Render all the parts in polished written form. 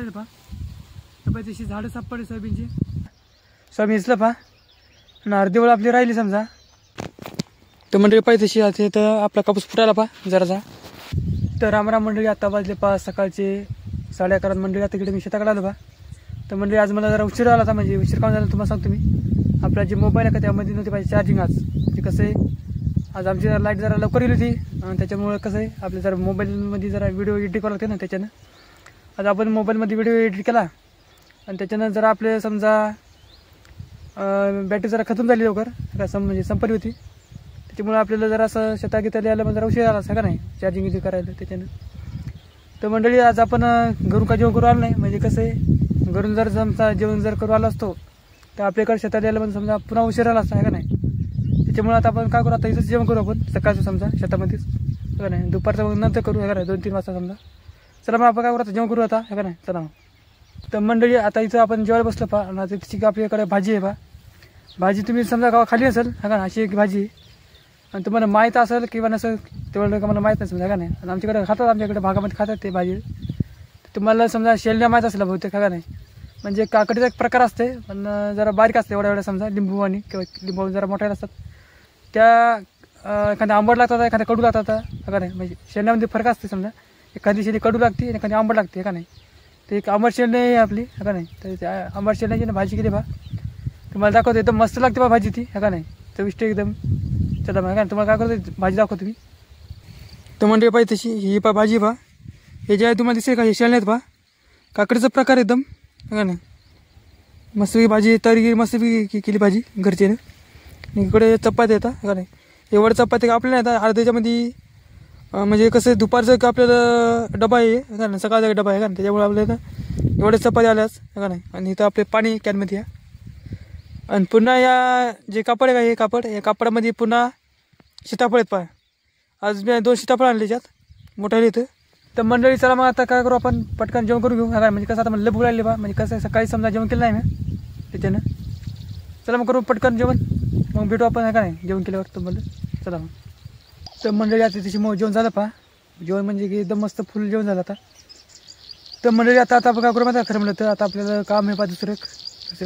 काढायला पहा. तर पाहिजे तशी झाडं सापडले सोयाबीनची. सोयाबीन इचलं पहा आणि अर्धी वेळ आपली राहिली समजा. तर मंडळी पाहिजे तशी आता तर आपला कापूस फुटायला पहा जरासा. तर रामराम मंडळी, आता वाजले पहा सकाळचे 11:30 मंडळी. आता इकडे मी शेताकडे आलो पहा. तर मंडळी आज मला जरा उशीर आला होता. म्हणजे उशीर काम झाला तुम्हाला सांगतो मी. आपला जे मोबाईल आहे का त्यामध्ये नव्हते पाहिजे चार्जिंग. आज म्हणजे कसं आहे, आज आमची लाईट जरा लवकर येईल होती आणि त्याच्यामुळे कसं आहे आपल्या जरा मोबाईलमध्ये जरा व्हिडिओ एडिट करावं लागते ना. त्याच्यानं आज आपण मोबाईलमध्ये व्हिडिओ एडिट केला आणि त्याच्यानं जरा आपले समजा बॅटरी जरा खतम झाली लवकर म्हणजे संपली होती. त्याच्यामुळे आपल्याला जरा असं शेतात घेता यायला जरा उशीर आला सगळं नाही चार्जिंग इथे करायला त्याच्यानं. तर मंडळी आज आपण घरून का जेवण करू आलो नाही. म्हणजे कसं आहे, घरून जर समजा जेवण जर करू आला असतो तर आपल्याकडे शेतात यायला म्हणजे समजा पुन्हा उशीर आला असता का नाही. त्याच्यामुळे आता आपण काय करू, आता इथंच जेवण करू आपण सकाळचं समजा शेतामध्येच का नाही. दुपारचं मग नंतर करू का नाही 2-3 वाजता समजा. चला मग आपण काय करू आता जेवण करू आता का नाही. चला मग. तर मंडळी आता इथं आपण जेवायला बसलो पहा आणि आता तिची आपल्याकडे भाजी आहे पहा. भाजी तुम्ही समजा गावा खाली असेल हा का, अशी एक भाजी आणि तुम्हाला माहीत असेल किंवा नसेल तेवढं का मला माहीत नसेल का नाही. आणि आमच्याकडे खातात, आमच्याकडे भागामध्ये खातात ते भाजी. तुम्हाला समजा शेलण्या माहीत असेल बहुतेक का नाही. म्हणजे काकडीचा एक प्रकार असते पण जरा बारीक असते एवढ्या समजा लिंबू आणि किंवा लिंबू जरा मोठ्या असतात त्या. एखाद्या आंबट लागतात, एखाद्या कडू लागतात का नाही. म्हणजे शेलण्यामध्ये फरक असते समजा. एखादी शेली कडू लागते आणि एखादी आंबट लागते का नाही. तर एक आंबट शेलणी आहे आपली का नाही. तर त्या आंबट शेलण्याची भाजी केली बा तुम्हाला दाखवतो. एकदम मस्त लागते बा भाजी ती का नाही, चविष्ट एकदम. चला मग काय तुम्हाला काय करतो भाजी दाखवतो मी. तर म्हणजे पाहिजे तशी ही पा भाजी पहा. हे जे आहे तुम्हाला दिसेल का, हे शेलणे आहेत पहा. काकडीचा प्रकार एकदम का नाही. मस्तपैकी भाजी तरी मस्तपैकी केली भाजी घरचीने. आणि इकडे चपाती येतात का नाही. एवढं चपाती का आपल्याला येतात अर्ध्याच्यामध्ये. म्हणजे कसं दुपारचं का आपल्याला डबा आहे का नाही, सकाळचा डबा आहे का नाही. त्याच्यामुळे आपल्याला एवढे चपाती आल्याच का नाही. आणि इथं आपले पाणी कॅनमध्ये या. आणि पुन्हा या जे कापड आहे का, हे कापड या कापडामध्ये पुन्हा सीताफळ आहेत पहा. आज मी 2 सीताफळ आणले त्यात मोठ्याला इथं. तर मंडळी चला मग आता काय करू, आपण पटकन जेवण करून घेऊ का. म्हणजे कसं आता मला भूक लागली बा. म्हणजे कसं सकाळी समजा जेवण केलं नाही मी त्याच्यानं. चला मग करू पटकन जेवण, मग भेटू आपण का नाही जेवण केल्यावर तुम्हाला. चला मग. तर मंडळी आता त्याची मग जेवण झालं पहा. जेवण म्हणजे की एकदम मस्त फुल जेवण झालं आता. तर मंडळी आता आपण काय करू माहिती खरं म्हणलं तर आता आपल्याला काम आहे पहा दुसरं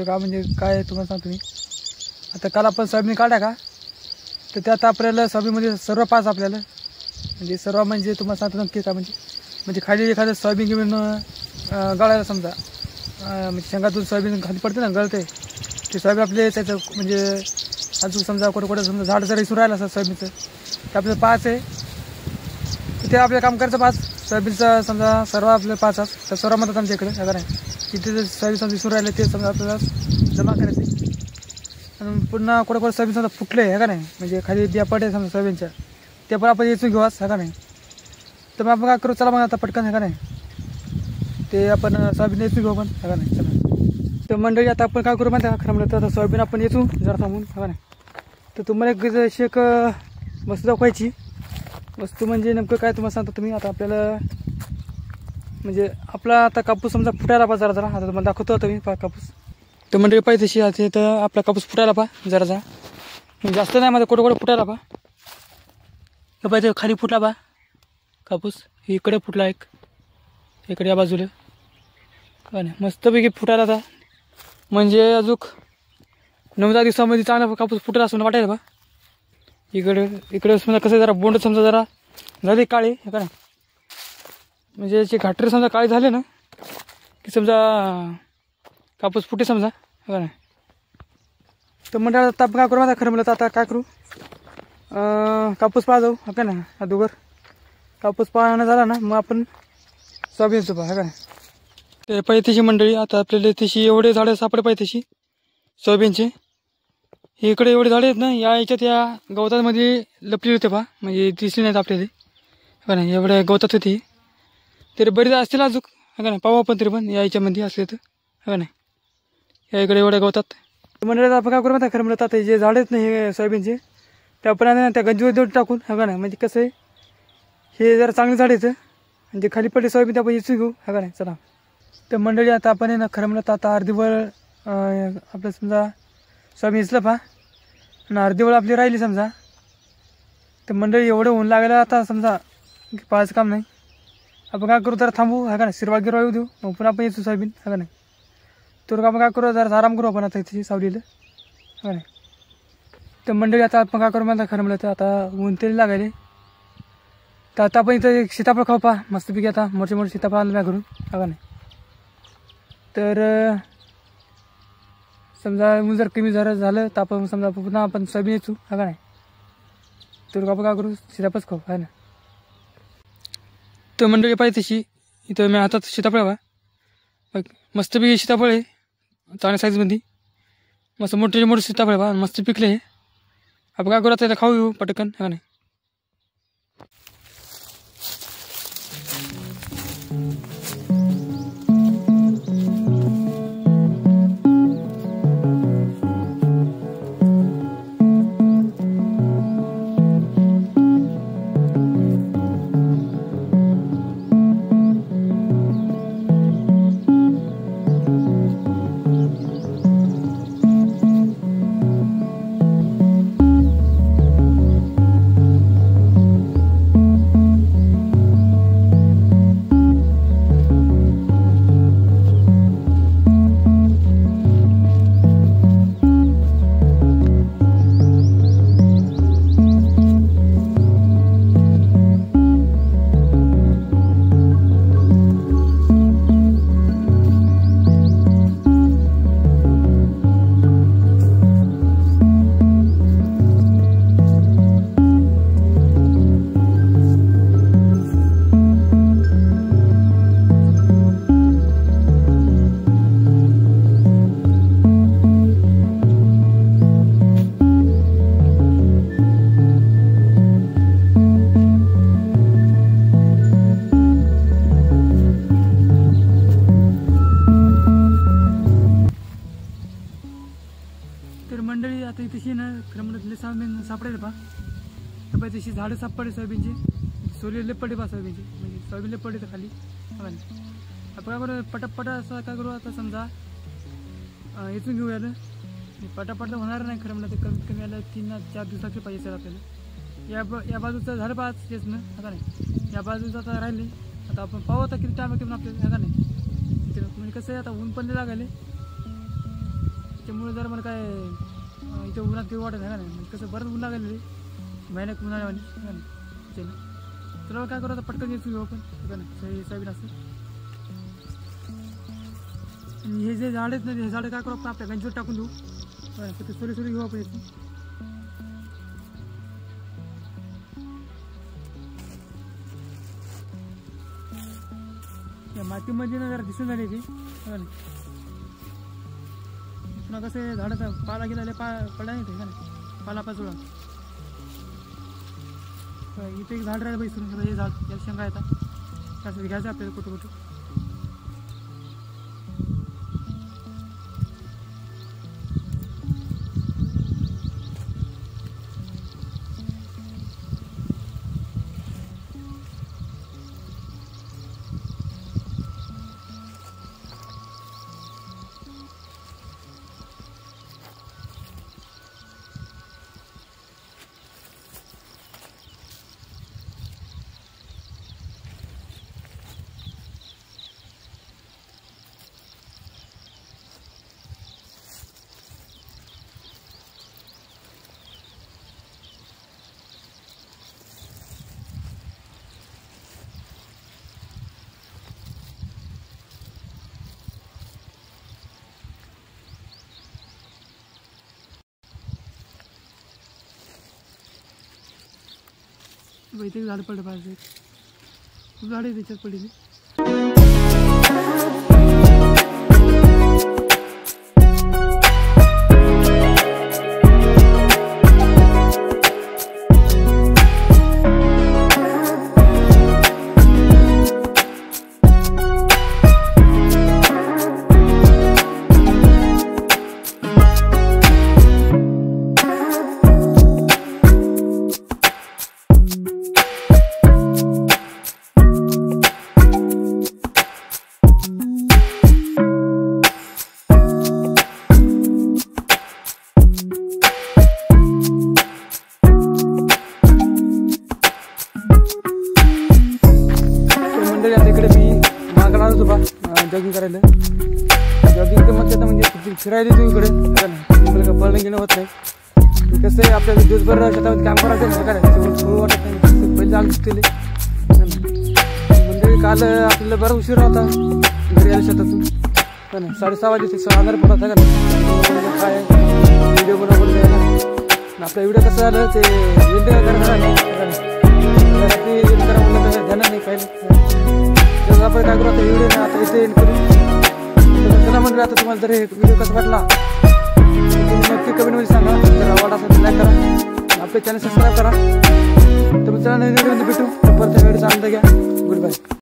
काम. म्हणजे काय तुम्हाला सांगतो मी. आता काल आपण सोयाबीन काढा का, तर त्यात आपल्याला सोयाबीनमध्ये सर्व पास आपल्याला म्हणजे सर्व म्हणजे तुम्हाला सांगतो नक्की का. म्हणजे खाली एखादं सोयाबीन घेऊन गळायला समजा म्हणजे शेंगातून सोयाबीन खाली पडते ना गळते ते सोयाबीन आपले त्याचं म्हणजे अजून समजा कुठं समजा झाड जर इसून राहिलं असं सोयाबीनचं ते आपल्याला पाच आहे. ते आपलं काम करायचं पाच सोयाबीनचा समजा सर्व आपले पाच तर सर्व म्हणतात आमच्या इकडे अगर आहे तिथे सोयाबीन समजा इसून राहिले ते समजा आपल्याला जमा करायचे. आणि पुन्हा कुठं सोयाबीन समजा फुटले आहे का नाही म्हणजे खाली बिया पडे समजा सोयाबीनच्या ते पण आपण येचून घेऊ का नाही. तर मग आपण काय करू चला मग आता पटकन आहे का नाही ते आपण सोयाबीन येचून घेऊ आपण का नाही. चला तर मंडळी आता आपण काय करू माहिती का खरं म्हणलं तर आता सोयाबीन आपण येचू जरा थांबून का नाही. तर तुम्हाला एक अशी एक वस्तू दाखवायची. वस्तू म्हणजे नेमकं काय तुम्हाला सांगतो तुम्ही. आता आपल्याला म्हणजे आपला आता कापूस समजा फुटायला पा जरा आता तुम्हाला दाखवतो आता मी कापूस. तर मंडळी पाहिजे तशी आता तर आपला कापूस फुटायला पा जरा जास्त नाही माझं कुठं फुटायला पा. हे पाहिजे खाली फुटला बा कापूस. इकडे फुटला एक इकडे या बाजूला का नाही मस्तपैकी फुटायला आता. म्हणजे अजून 9-10 दिवसामध्ये चांगला कापूस फुटला असं वाटायला बा. इकडे समजा कसं जरा बोंड समजा जरा झाले काळे हे का नाही म्हणजे याचे घाटरे समजा काळे झाले ना की समजा कापूस फुटे समजा का नाही. तर मंडळी आता आपण काय करू आता खरं म्हणलं तर आता काय करू कापूस पाहा जाऊ हा का ना. अगोदर कापूस पाहणं झाला ना मग आपण सोयाबीनचं पहा का नाही. ते पाहिजे मंडळी आता आपल्याला तशी एवढे झाडं सापडे पाहिजे तशी सोयाबीनचे. हे इकडे एवढे झाडे आहेत ना या याच्यात या गवतामध्ये लपलेले होते पहा म्हणजे दिसले नाहीत आपल्याला का नाही. एवढ्या गवतात होती तरी बरीच असतील अजून हा का नाही. पाहू आपण तरी पण या याच्यामध्ये असले तर हा का नाही. या इकडे एवढ्या गवतात मंडळी आपण काय करू आता खरं म्हणलं आता जे झाडं आहेत ना हे सोयाबीनचे त्या आपण त्या गंजीवर देऊन टाकून हा का नाही. म्हणजे कसं आहे हे जरा चांगले झाड येतं म्हणजे खाली पडले सोयाबीन ते आपण इचू घेऊ हा का नाही. चला तर मंडळी आता आपण आहे ना खरं म्हणलं तर आता अर्धी वेळ आपलं समजा सोयाबीन इचलं पहा आणि अर्धी वेळ आपली राहिली समजा. तर मंडळी एवढं ऊन लागायला आता समजा पाहायचं काम नाही आपण काय करू जरा थांबू हा का नाही, शिरवा गिरवा येऊ देऊ, मग पुन्हा आपण यायचो सोयाबीन हा का नाही. तर आपण काय करू जरा आराम करू आपण आता त्याची सावलीला हा नाही. तर मंडळी आता आपण काय करू मला खरं म्हणलं तर आता ऊन तरी लागायले. तर आता आपण इथं एक सीताफळ खाऊ पहा मस्तपैकी. आता मोठे मोठे सीताफळ आणलं घरून हा का नाही. तर समजा ऊन जर कमी झालं तर आपण समजा पुन्हा आपण सोयाबीन यायचो हा का नाही. तर आपण काय करू सीताफळच खाऊ आहे ना. तर मंडळी पाहिजे तशी इथं मी हातात सीताफळ बघा मस्तपैकी सीताफळ आहे चांगल्या साईजमध्ये. मस्त मोठे मोठे सीताफळ बघा मस्त पिकले आहे. आपण काय करू आता खाऊ येऊ पटकन हा नाही. तर मंडळी आता इथेशी ना खरं म्हणत सोयाबीन सापडेल पा तर पाहिजे तशी झाडं सापडले सोयाबीनचे सोले पडे पा सोयाबीनचे म्हणजे सोयाबीन पडे तर खाली आपण काय करू पटापट असं काय करू आता समजा इथून घेऊ याला पटापट होणार नाही खरं म्हणलं तर कमीत कमी याला 3-4 दिवसाचे पाहिजे सर आपल्याला. या बाजूचं झालं पाच तेच ना आता नाही. या बाजूचं आता राहिले आता आपण पाहू आता किती टाइम किंवा आपल्याला का नाही. म्हणजे कसं आहे आता ऊन पण लागले त्यामुळे जर मला काय इथं उन्हात काही वाटत आहे का नाही. म्हणजे कसं बरंच ऊन लागले महिन्यात उन्हाळ्यावानी चल तुला काय करू आता पटकन यायचं घेऊ आपण का नाही सोयाबीन असं. आणि हे जे झाड आहेत ना हे झाडं काय करू आपण आपल्या गंजीवर टाकून देऊ ते सोरी घेऊ आपण यायचं. या मातीमध्ये ना जरा दिसून झाली ती पुन्हा कसं झाडाचा पाला गेला पडला नाही ते का नाही पाला पाचोळा. इथे एक झाड राहिलं बैसून हे झाड याला शेंगा येतात त्यासाठी घ्यायचं आपल्याला कुठं कुठं. इथे झाड पडलं पाहिजे खूप झाडे त्याच्यात पडली. जॉगिंग म्हणजे म्हणजे फिरायला तू इकडे का पळणं घेणं होत नाही. कसं आहे आपल्याला दिवसभर शेतामध्ये काम करायचं सगळं करायचं वाटत नाही. पहिले चालू दिसतील म्हणजे काल आपल्याला बरा उशीर होता घरी आल्या शेतातून. 6:30 वाजे अंधार पडत होता का काय व्हिडिओ बनवून आपला व्हिडिओ कसं झालं ते ध्यान नाही पाहिजे. तर आपण काय करू आता व्हिडिओ ना आता इथे एंड करू. चला म्हणलं आता तुम्हाला जर हे व्हिडिओ कसा वाटला तुम्ही नक्की कमेंटमध्ये सांगा. जर आवड असेल तर लाईक करा, आपले चॅनल सबस्क्राईब करा. तर चला नवीन व्हिडिओमध्ये भेटू. परत व्हिडिओचा आनंद घ्या. Good bye.